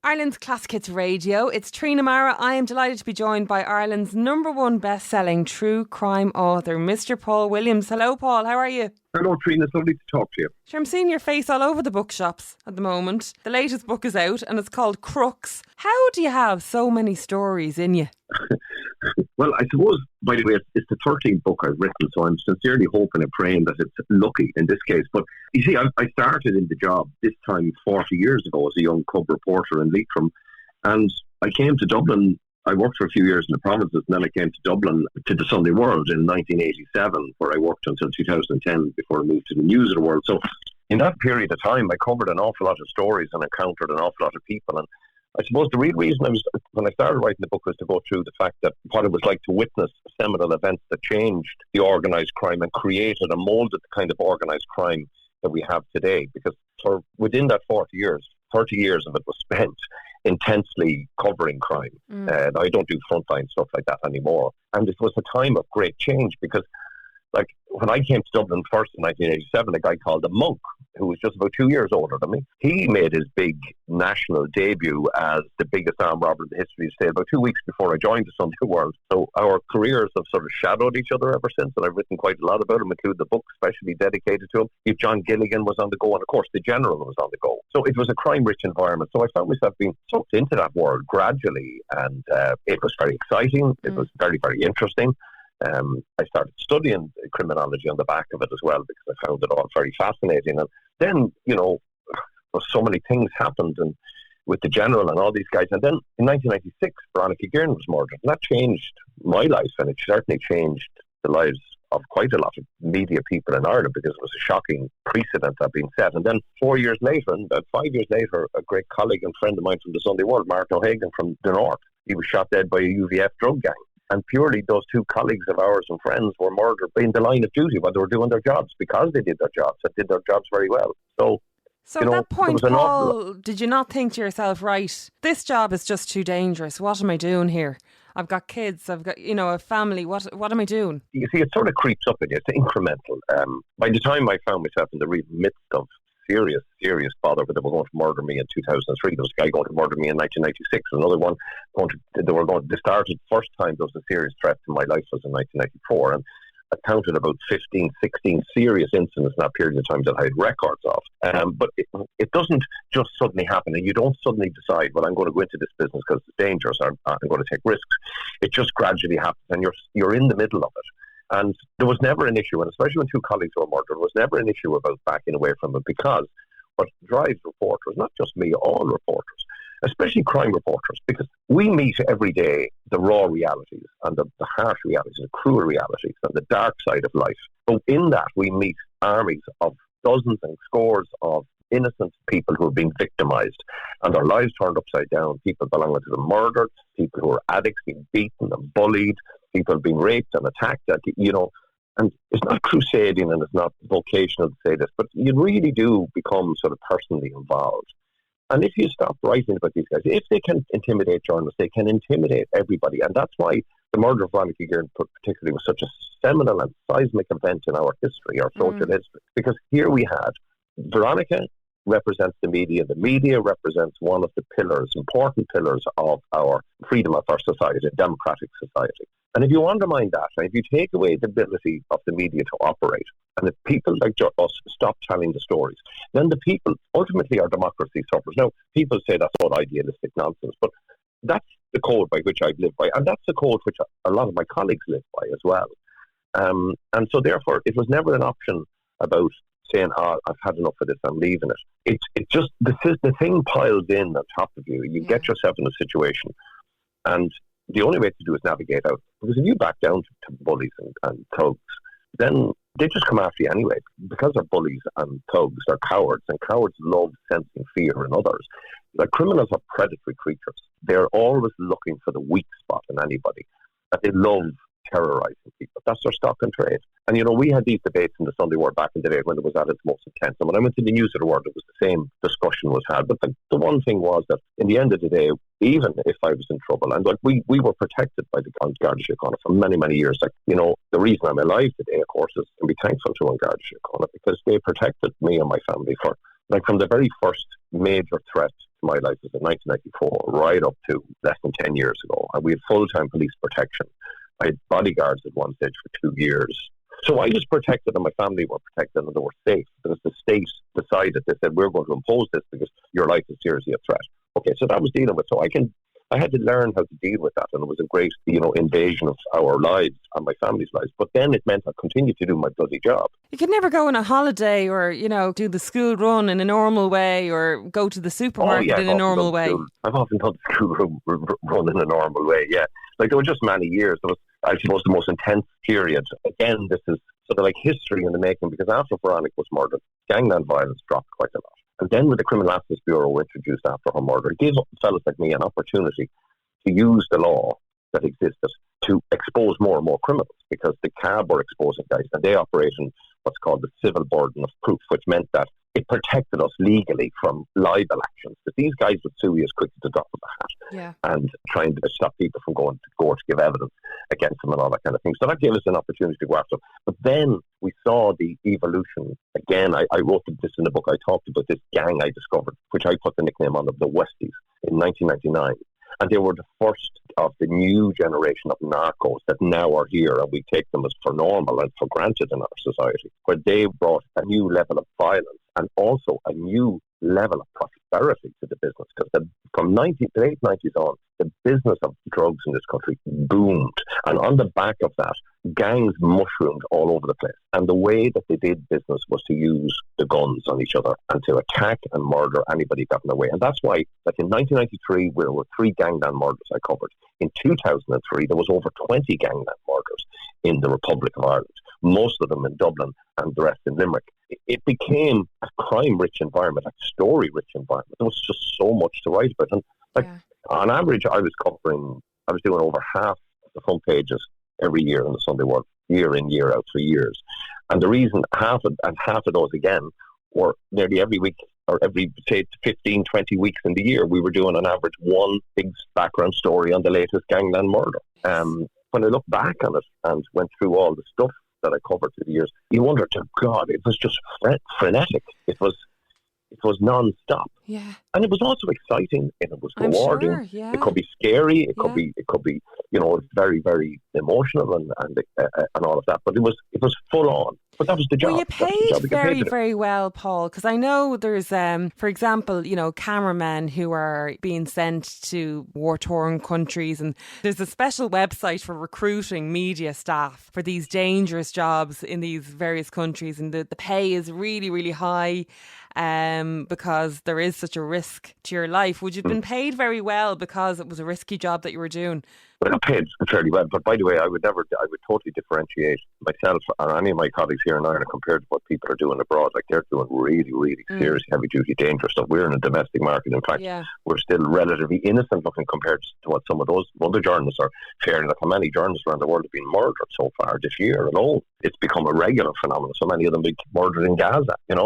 Ireland's Classic Hits Radio. It's Trina Mara. I am delighted to be joined by Ireland's #1 best-selling true crime author, Mr. Paul Williams. Hello, Paul. How are you? Hello, Trina. It's lovely to talk to you. Sure, I'm seeing your face all over the bookshops at the moment. The latest book is out and it's called Crooks. How do you have so many stories in you? Well, I suppose, by the way, it's the 13th book I've written, so I'm sincerely hoping and praying that it's lucky in this case. But you see, I started in the job this time 40 years ago as a young cub reporter in Leitrim, and I came to Dublin. I worked for a few years in the provinces, and then I came to Dublin to the Sunday World in 1987, where I worked until 2010 before I moved to the News of the World. So in that period of time, I covered an awful lot of stories and encountered an awful lot of people. And I suppose the real reason when I started writing the book was to go through the fact that what it was like to witness seminal events that changed the organised crime and created and moulded the kind of organised crime that we have today. Because within that 40 years, 30 years of it was spent intensely covering crime. I don't do frontline stuff like that anymore. And it was a time of great change because, like, when I came to Dublin first in 1987, a guy called the Monk, who was just about 2 years older than me, he made his big national debut as the biggest armed robber in the history of the state about 2 weeks before I joined the Sunday World. So our careers have sort of shadowed each other ever since, and I've written quite a lot about him, including the book especially dedicated to him. If John Gilligan was on the go, and of course the General was on the go. So it was a crime-rich environment. So I found myself being sucked into that world gradually, and it was very exciting. It was very, very interesting. I started studying criminology on the back of it as well because I found it all very fascinating. And then, so many things happened and with the General and all these guys. And then in 1996, Veronica Guerin was murdered. And that changed my life, and it certainly changed the lives of quite a lot of media people in Ireland because it was a shocking precedent that had been set. And then 4 years later, and about 5 years later, a great colleague and friend of mine from the Sunday World, Martin O'Hagan from the North, he was shot dead by a UVF drug gang. And purely those two colleagues of ours and friends were murdered in the line of duty while they were doing their jobs because they did their jobs and did their jobs very well. So at that point, Paul, did you not think to yourself, right, this job is just too dangerous. What am I doing here? I've got kids, I've got, a family. What am I doing? You see, it sort of creeps up in you. It's incremental. By the time I found myself in the real midst of serious bother, but they were going to murder me in 2003. There was a guy going to murder me in 1996. Another one they started first time there was a serious threat to my life was in 1994, and I counted about 15, 16 serious incidents in that period of time that I had records of. But it doesn't just suddenly happen, and you don't suddenly decide, well, I'm going to go into this business because it's dangerous, or I'm going to take risks. It just gradually happens, and you're in the middle of it. And there was never an issue, and especially when two colleagues were murdered, there was never an issue about backing away from it, because what drives reporters, not just me, all reporters, especially crime reporters, because we meet every day the raw realities and the harsh realities, the cruel realities and the dark side of life. But in that we meet armies of dozens and scores of innocent people who have been victimised and their lives turned upside down, people belonging to them murdered, people who are addicts being beaten and bullied, people being raped and attacked, and it's not crusading and it's not vocational to say this, but you really do become sort of personally involved. And if you stop writing about these guys, if they can intimidate journalists, they can intimidate everybody. And that's why the murder of Veronica Guerin particularly was such a seminal and seismic event in our history, our social history. Because here we had Veronica represents the media represents one of the important pillars of our freedom of our society, a democratic society. And if you undermine that, and if you take away the ability of the media to operate, and if people like us stop telling the stories, then the people, ultimately our democracy suffers. Now, people say that's all idealistic nonsense, but that's the code by which I've lived by, and that's the code which a lot of my colleagues live by as well. And so therefore, it was never an option about saying, I've had enough of this, I'm leaving it. It just, the thing piles in on top of you. You get yourself in a situation, and the only way to do is navigate out. Because if you back down to bullies and thugs, then they just come after you anyway. Because they're bullies and thugs, they're cowards, and cowards love sensing fear in others. Like, criminals are predatory creatures. They're always looking for the weak spot in anybody. And they love terrorising people. That's their stock and trade. And, we had these debates in the Sunday World back in the day when it was at its most intense. And when I went to the News of the World, it was the same discussion was had. But the one thing was that in the end of the day, even if I was in trouble, and we were protected by the Garda Síochána for many, many years. The reason I'm alive today, of course, is to be thankful to Garda Síochána, because they protected me and my family from the very first major threat my life was in 1994, right up to less than 10 years ago. And we had full-time police protection. I had bodyguards at one stage for 2 years. So I was protected and my family were protected and they were safe because the state decided, they said, we're going to impose this because your life is seriously a threat. Okay, so that was dealing with. So I had to learn how to deal with that, and it was a great, invasion of our lives and my family's lives. But then it meant I continued to do my bloody job. You could never go on a holiday or, do the school run in a normal way or go to the supermarket in a normal way. I've often done the school run in a normal way, yeah. Like, there were just many years. There was, I suppose, the most intense period. Again, this is sort of like history in the making, because after Veronica was murdered, gangland violence dropped quite a lot. And then when the Criminal Justice Bureau introduced after her murder, it gave fellas like me an opportunity to use the law that existed to expose more and more criminals, because the CAB were exposing guys and they operate in what's called the civil burden of proof, which meant that it protected us legally from libel actions. But these guys would sue you as quick as the drop of a hat, and trying to stop people from going to court to give evidence against them and all that kind of thing. So that gave us an opportunity to go after them. But then we saw the evolution. Again, I wrote this in the book. I talked about this gang I discovered, which I put the nickname on of the Westies, in 1999. And they were the first of the new generation of narcos that now are here, and we take them as for normal and for granted in our society, where they brought a new level of violence and also a new level of prosperity to the business. Because from the late 90s on, the business of drugs in this country boomed. And on the back of that, gangs mushroomed all over the place. And the way that they did business was to use the guns on each other and to attack and murder anybody got in their way. And that's why, like in 1993, there were 3 gangland murders I covered. In 2003, there was over 20 gangland murders in the Republic of Ireland, most of them in Dublin and the rest in Limerick. It became a crime-rich environment, a story-rich environment. There was just so much to write about. And on average, I was doing over half of the front pages every year in the Sunday World, year in, year out for years. And the reason half of those again were nearly every week, or every, say, 15, 20 weeks in the year, we were doing on average one big background story on the latest gangland murder. When I look back on it and went through all the stuff that I covered through the years, you wonder, to God, it was just frenetic. It was non-stop. Yeah. And it was also exciting, and it was rewarding. Sure, yeah. It could be scary, it could be very, very emotional and all of that, but it was full on. But that was the job. Well, you paid very, very well, Paul, because I know there's, for example, cameramen who are being sent to war-torn countries, and there's a special website for recruiting media staff for these dangerous jobs in these various countries, and the pay is really, really high because there is such a risk to your life. Would you have been paid very well because it was a risky job that you were doing? Well, I got paid fairly well, but by the way, I would totally differentiate myself or any of my colleagues here in Ireland compared to what people are doing abroad. Like, they're doing really, really serious, heavy-duty, dangerous stuff. We're in a domestic market. In fact, we're still relatively innocent looking compared to what some of those other journalists are faring. Like, how many journalists around the world have been murdered so far this year alone? It's become a regular phenomenon. So many of them being murdered in Gaza, and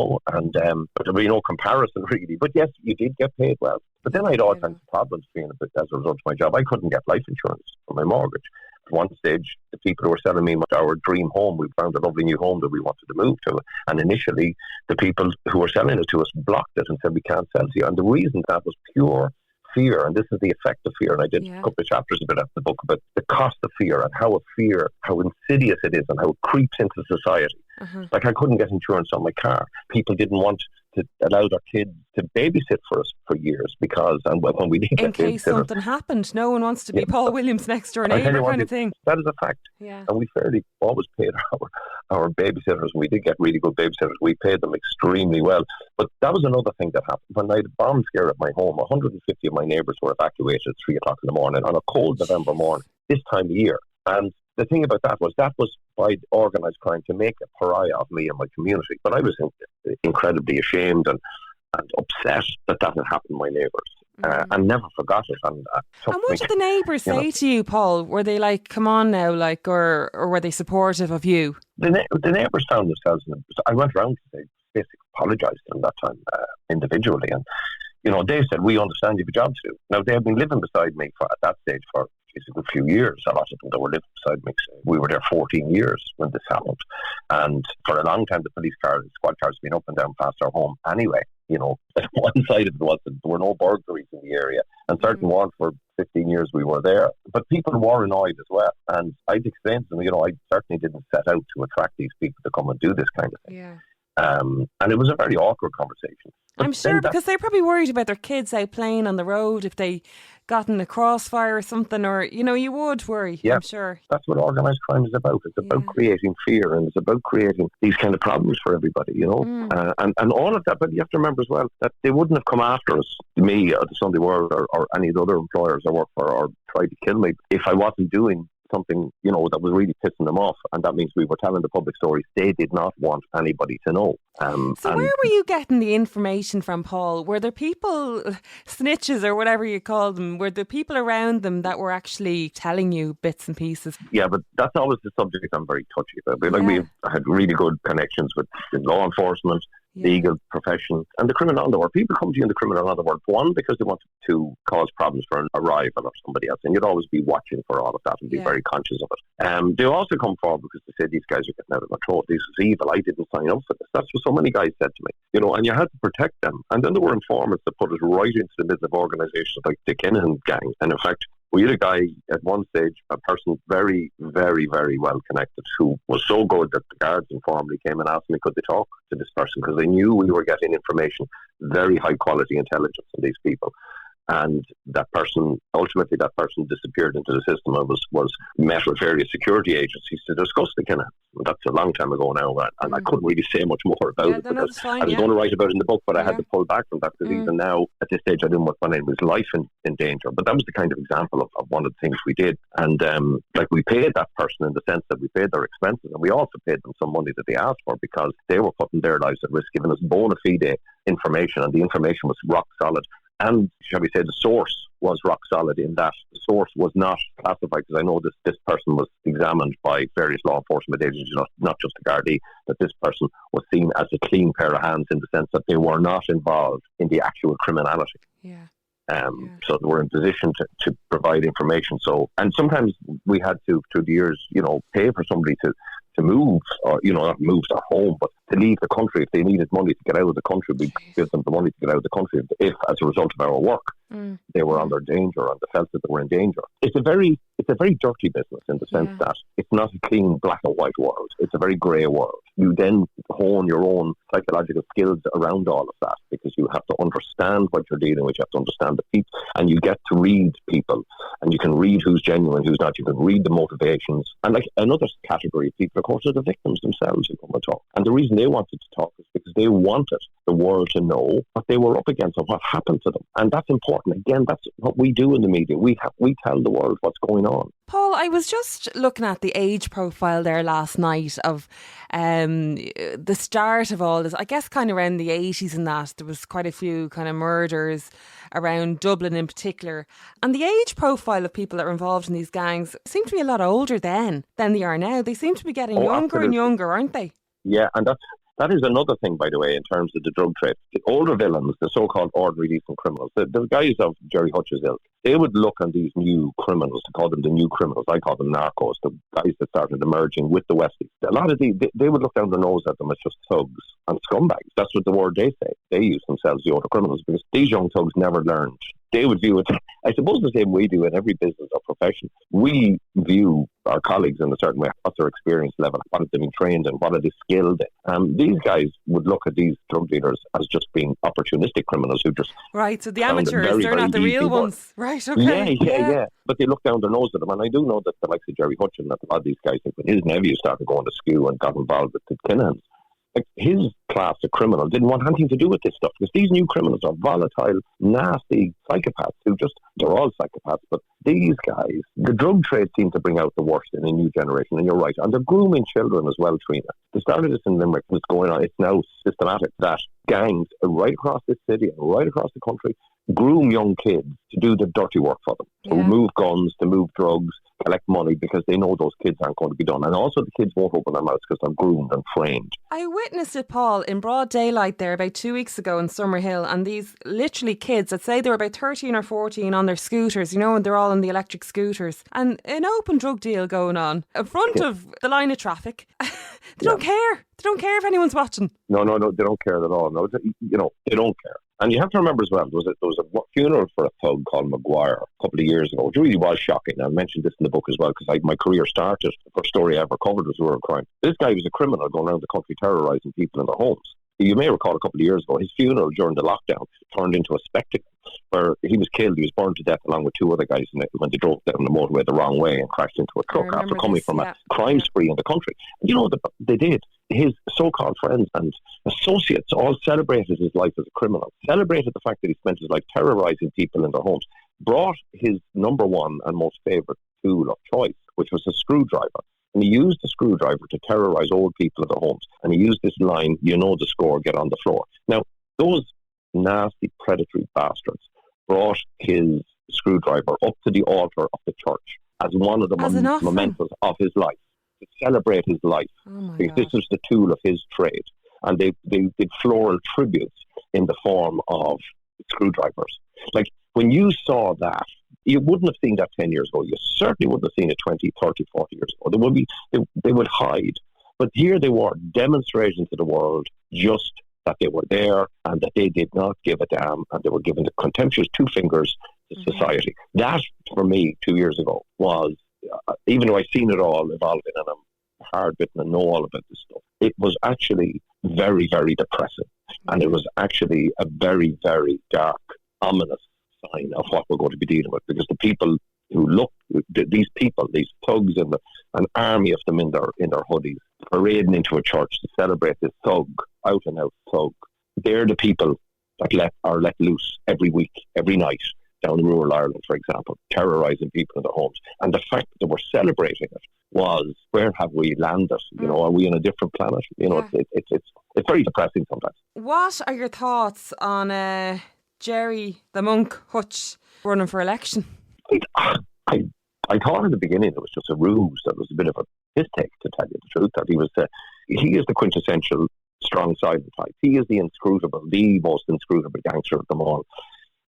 but there'll be no comparison really. But yes, you did get paid well. But then I had all kinds of problems as a result of my job. I couldn't get life insurance for my mortgage. At one stage, the people who were selling me our dream home, we found a lovely new home that we wanted to move to. And initially, the people who were selling it to us blocked it and said, we can't sell to you. And the reason for that was pure fear. And this is the effect of fear. And I did a couple of chapters about the book about the cost of fear and how insidious it is and how it creeps into society. Like, I couldn't get insurance on my car. People didn't want to allow their kids to babysit for us for years because, and when we did in case something happened, no one wants to be Paul Williams' next door neighbour kind of thing. That is a fact. Yeah. And we fairly always paid our babysitters, and we did get really good babysitters. We paid them extremely well. But that was another thing that happened. When I had a bomb scare at my home, 150 of my neighbours were evacuated at 3 o'clock in the morning on a cold November morning, this time of year. And the thing about that was by organised crime to make a pariah of me and my community. But I was incredibly ashamed and upset that had happened to my neighbours. And never forgot it. And what did the neighbours say to you, Paul? Were they like, come on now, like, or were they supportive of you? The neighbours found themselves I went around to say, basically apologised to them that time individually. And, they said, we understand you have a job to do. Now, they had been living beside me at that stage for a good few years. A lot of them that were living beside me. We were there 14 years when this happened. And for a long time, the police cars, the squad cars, been up and down past our home anyway. You know, one side of it was that there were no burglaries in the area, and certain ones for 15 years we were there. But people were annoyed as well. And I'd explained to them, you know, I certainly didn't set out to attract these people to come and do this kind of thing. Yeah. And it was a very awkward conversation. But I'm sure, because they're probably worried about their kids out playing on the road if they got in a crossfire or something, or, you know, you would worry, I'm sure. That's what organised crime is about. It's about creating fear, and it's about creating these kind of problems for everybody, you know. And all of that, but you have to remember as well that they wouldn't have come after us, me or the Sunday World or any of the other employers I work for, or tried to kill me if I wasn't doing something, you know, that was really pissing them off. And that means we were telling the public stories they did not want anybody to know. So where were you getting the information from, Paul? Were there people, snitches or whatever you call them, were there people around them that were actually telling you bits and pieces? Yeah, but that's always the subject I'm very touchy about. Like, we've had really good connections with law enforcement, legal profession, and the criminal underworld. People come to you in the criminal underworld, one, because they want to cause problems for a rival or somebody else, and you'd always be watching for all of that and be very conscious of it. They also come forward because they say, these guys are getting out of control, this is evil, I didn't sign up for this. That's what so many guys said to me, you know, and you had to protect them. And then there were informants that put us right into the middle of organisations like the Kinahan gang. And in fact, we had a guy at one stage, a person very, very, very well connected, who was so good that the guards informally came and asked me, could they talk to this person? Because they knew we were getting information, very high quality intelligence on these people. And ultimately that person disappeared into the system and was met with various security agencies to discuss the Kinahan. That's a long time ago now, and I couldn't really say much more about it because I was going to write about it in the book, but I had to pull back from that because even now, at this stage, I didn't want my name was life in danger. But that was the kind of example of one of the things we did. And like, we paid that person in the sense that we paid their expenses, and we also paid them some money that they asked for because they were putting their lives at risk, giving us bona fide information, and the information was rock solid. And, shall we say, the source was rock solid in that the source was not classified, because I know this person was examined by various law enforcement agencies, not just the Gardaí, that this person was seen as a clean pair of hands in the sense that they were not involved in the actual criminality. So they were in position to provide information. So, and sometimes we had to, through the years, you know, pay for somebody to move, or, you know, not move their home, but to leave the country. If they needed money to get out of the country, we'd give them the money to get out of the country if as a result of our work, they were under danger and they felt that they were in danger. It's a very dirty business in the sense that it's not a clean black and white world. It's a very grey world. You then hone your own psychological skills around all of that, because you have to understand what you're dealing with. You have to understand the people, and you get to read people, and you can read who's genuine, who's not. You can read the motivations. And like, another category of people, of course, are the victims themselves who come and talk. And the reason they wanted to talk is because they wanted the world to know what they were up against and what happened to them. And that's important. Again, that's what we do in the media. We tell the world what's going on. Paul, I was just looking at the age profile there last night of the start of all this. I guess kind of around the 80s and that, there was quite a few kind of murders around Dublin in particular. And the age profile of people that were involved in these gangs seemed to be a lot older then than they are now. They seem to be getting younger and younger, aren't they? Yeah, and that is another thing, by the way, in terms of the drug trade. The older villains, the so-called ordinary decent criminals, the guys of Gerry Hutch's ilk, they would look on these new criminals, to call them the new criminals. I call them narcos, the guys that started emerging with the Westies. A lot of they would look down their nose at them as just thugs and scumbags. That's what the word they say. They use themselves, the older criminals, because these young thugs never learned. They would view it, I suppose, the same we do in every business or profession. We view our colleagues in a certain way. What's their experience level? What have they been trained in? What are they skilled in? These guys would look at these drug dealers as just being opportunistic criminals who just... Right, so the amateurs, they're not the real ones. Right, okay. Yeah. But they look down their nose at them. And I do know that the likes of Gerry Hutch and that a lot of these guys, when his nephew started going to school and got involved with the Kinahans, like, his class of criminal didn't want anything to do with this stuff, because these new criminals are volatile, nasty psychopaths they're all psychopaths, but these guys, the drug trade seems to bring out the worst in a new generation, and you're right. And they're grooming children as well, Trina. They started this in Limerick, and it's going on. It's now systematic that gangs right across this city and right across the country groom young kids to do the dirty work for them, to move guns, to move drugs, collect money because they know those kids aren't going to be done. And also the kids won't open their mouths because they're groomed and trained. I witnessed it, Paul, in broad daylight there about 2 weeks ago in Summerhill, and these literally kids, I'd say they were about 13 or 14 on their scooters, you know, and they're all on the electric scooters, and an open drug deal going on in front of the line of traffic. They don't care. They don't care if anyone's watching. No, they don't care at all. No, they don't care. And you have to remember as well, there was a funeral for a thug called Maguire a couple of years ago. It really was shocking. I mentioned this in the book as well because my career started. The first story I ever covered was rural crime. This guy was a criminal going around the country terrorising people in their homes. You may recall a couple of years ago, his funeral during the lockdown turned into a spectacle where he was killed. He was burned to death along with two other guys when they drove down the motorway the wrong way and crashed into a truck after coming from a crime spree in the country. And you know what they did? His so-called friends and associates all celebrated his life as a criminal, celebrated the fact that he spent his life terrorising people in their homes, brought his number one and most favourite tool of choice, which was a screwdriver. And he used the screwdriver to terrorise old people in their homes. And he used this line, "You know the score, get on the floor." Now, those nasty, predatory bastards brought his screwdriver up to the altar of the church as one of the mementos of his life, to celebrate his life. Because this was the tool of his trade. And they did floral tributes in the form of screwdrivers. Like, when you saw that, you wouldn't have seen that 10 years ago. You certainly wouldn't have seen it 20, 30, 40 years ago. They would hide. But here they were demonstrating to the world just that they were there and that they did not give a damn, and they were giving the contemptuous two fingers to society. That, for me, 2 years ago, was, even though I've seen it all evolving and I'm hard-bitten and know all about this stuff, it was actually very, very depressing. And it was actually a very, very dark, ominous sign of what we're going to be dealing with, because the people who look, these thugs, and an army of them in their hoodies, parading into a church to celebrate this thug, out and out thug, they're the people that are let loose every week, every night, down in rural Ireland, for example, terrorising people in their homes. And the fact that we're celebrating it was, where have we landed? You know, are we on a different planet? You know, it's very depressing sometimes. What are your thoughts on Gerry, the monk, Hutch, running for election? I thought at the beginning it was just a ruse. That was a bit of a piss take, to tell you the truth. That he is the quintessential strong silent type. He is the most inscrutable gangster of them all.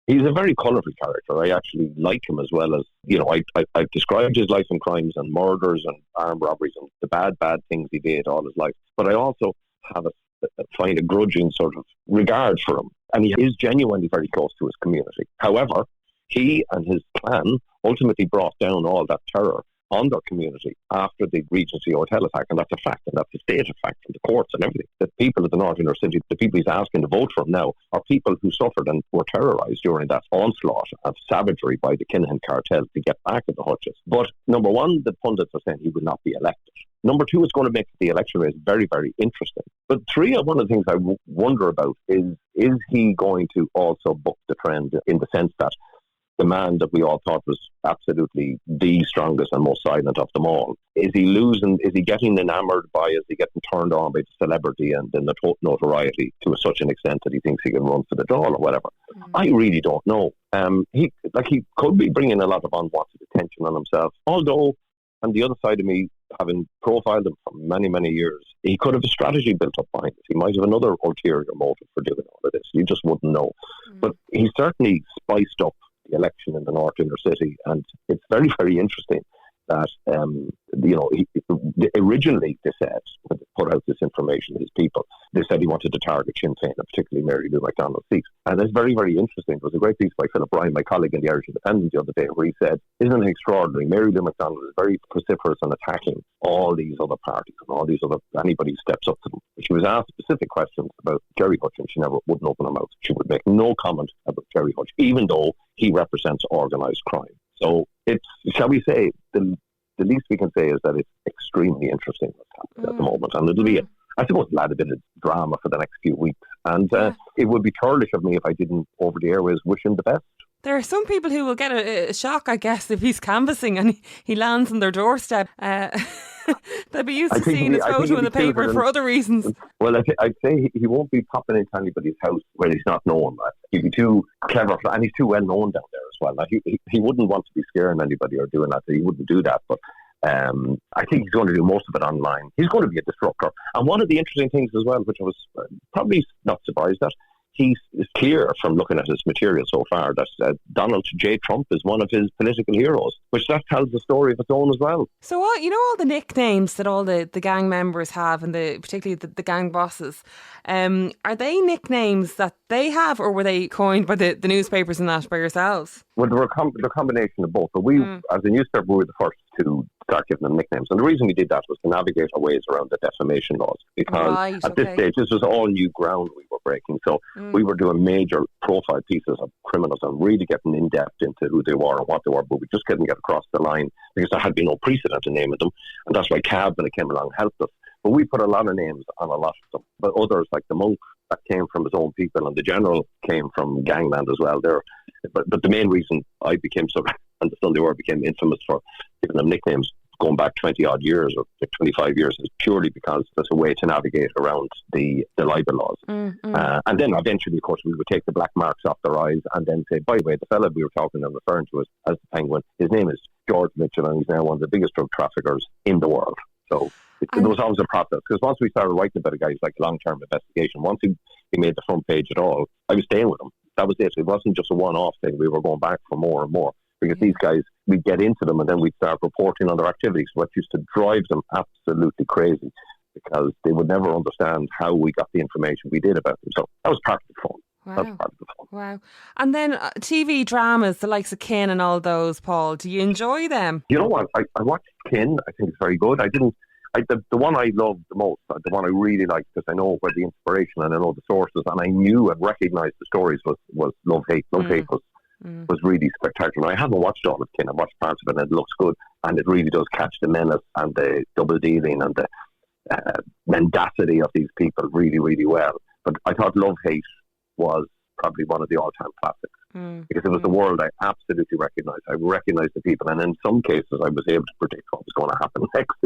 He's a very colourful character. I actually like him, as well as, you know, I've described his life and crimes and murders and armed robberies and the bad things he did all his life. But I also find a grudging sort of regard for him. And he is genuinely very close to his community. However, he and his clan ultimately brought down all that terror on their community after the Regency Hotel attack, and that's a fact, and that's a state of fact, and the courts and everything. The people of the North Inner City, the people he's asking to vote for him now, are people who suffered and were terrorised during that onslaught of savagery by the Kinahan cartel to get back at the Hutches. But number one, the pundits are saying he would not be elected. Number two, it's going to make the election race very, very interesting. But three, one of the things I wonder about is he going to also buck the trend, in the sense that the man that we all thought was absolutely the strongest and most silent of them all, is he getting enamoured by, is he getting turned on by the celebrity and the notoriety to such an extent that he thinks he can run for the Dáil or whatever? I really don't know. He could be bringing a lot of unwanted attention on himself, although, on the other side of me, having profiled him for many, many years, he could have a strategy built up behind it. He might have another ulterior motive for doing all of this. You just wouldn't know. But he certainly spiced up the election in the North Inner City, and it's very, very interesting that originally they said, when they put out this information to his people, they said he wanted to target Sinn Féin, and particularly Mary Lou McDonald's seat. And it's very, very interesting. There was a great piece by Philip Ryan, my colleague in the Irish Independent, the other day, where he said, "Isn't it extraordinary? Mary Lou McDonald is very vociferous on attacking all these other parties and all these other, anybody who steps up to them." She was asked specific questions about Gerry Hutch, and she wouldn't open her mouth. She would make no comment about Gerry Hutch, even though he represents organised crime. So it's, shall we say, the least we can say is that it's extremely interesting what's happening at the moment. And it'll be, I suppose, it'll add a bit of drama for the next few weeks. And it would be churlish of me if I didn't, over the airways, wish him the best. There are some people who will get a shock, I guess, if he's canvassing and he lands on their doorstep. They'll be used to seeing his photo in the paper for other reasons. Well, I'd say he won't be popping into anybody's house where he's not known. He'd be too clever, and he's too well known down there as well. Now, he wouldn't want to be scaring anybody or doing that. He wouldn't do that, but I think he's going to do most of it online. He's going to be a disruptor. And one of the interesting things as well, which I was probably not surprised at, he's clear from looking at his material so far that Donald J. Trump is one of his political heroes, which that tells a story of its own as well. So all the nicknames that all the gang members have, and particularly the gang bosses, are they nicknames that they have, or were they coined by the newspapers and that by yourselves? Well, they're a combination of both. But we, as a newspaper, we were the first to start giving them nicknames. And the reason we did that was to navigate our ways around the defamation laws. Because at this stage, this was all new ground we were breaking. So we were doing major profile pieces of criminals and really getting in-depth into who they were and what they were, but we just couldn't get across the line because there had been no precedent in naming them. And that's why Cab, when it came along, helped us. But we put a lot of names on a lot of them. But others, like the monk, that came from his own people, and the general came from gangland as well there. But the main reason I became and the Sunday World became infamous for giving them nicknames going back 20-odd years or 25 years is purely because there's a way to navigate around the libel laws. And then eventually, of course, we would take the black marks off their eyes and then say, by the way, the fella we were talking and referring to as the Penguin, his name is George Mitchell, and he's now one of the biggest drug traffickers in the world. So there was always a process, because once we started writing about a guy, like long-term investigation, once he made the front page at all, I was staying with him. That was it. It wasn't just a one-off thing. We were going back for more and more. Because these guys, we'd get into them and then we'd start reporting on their activities, what used to drive them absolutely crazy, because they would never understand how we got the information we did about them. So that was part of the fun. Wow. That's part of the fun. Wow. And then TV dramas, the likes of Kin and all those, Paul, do you enjoy them? You know what? I watched Kin. I think it's very good. The one I loved the most, the one I really liked, because I know where the inspiration and I know the sources, and I knew and recognised the stories, was Love Hate. Love Hate was really spectacular. I haven't watched all of Kin. I've watched parts of it and it looks good, and it really does catch the menace and the double dealing and the mendacity of these people really, really well. But I thought Love Hate was probably one of the all-time classics, because it was the world I absolutely recognised. I recognised the people, and in some cases I was able to predict what was going to happen next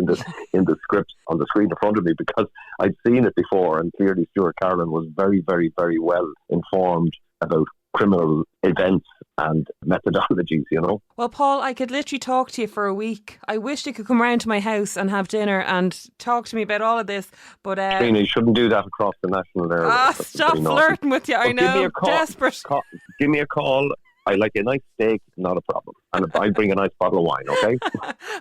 in the script on the screen in front of me, because I'd seen it before, and clearly Stuart Carlin was very, very, very well informed about criminal events and methodologies, you know. Well, Paul, I could literally talk to you for a week. I wish you could come round to my house and have dinner and talk to me about all of this, but Trina, you shouldn't do that across the national area. Stop flirting with you. I know. Give me a call. Desperate. Give me a call. I like a nice steak, not a problem. And I'll bring a nice bottle of wine, okay?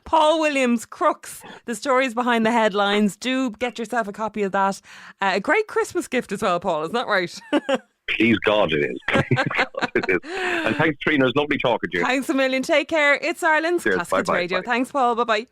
Paul Williams, Crooks, the stories behind the headlines. Do get yourself a copy of that. A great Christmas gift as well, Paul, isn't that right? Please God it is. Please God it is. And thanks, Trina. It's lovely talking to you. Thanks a million. Take care. It's Ireland's Cheers. Classic Hits Radio. Bye. Thanks, Paul. Bye-bye.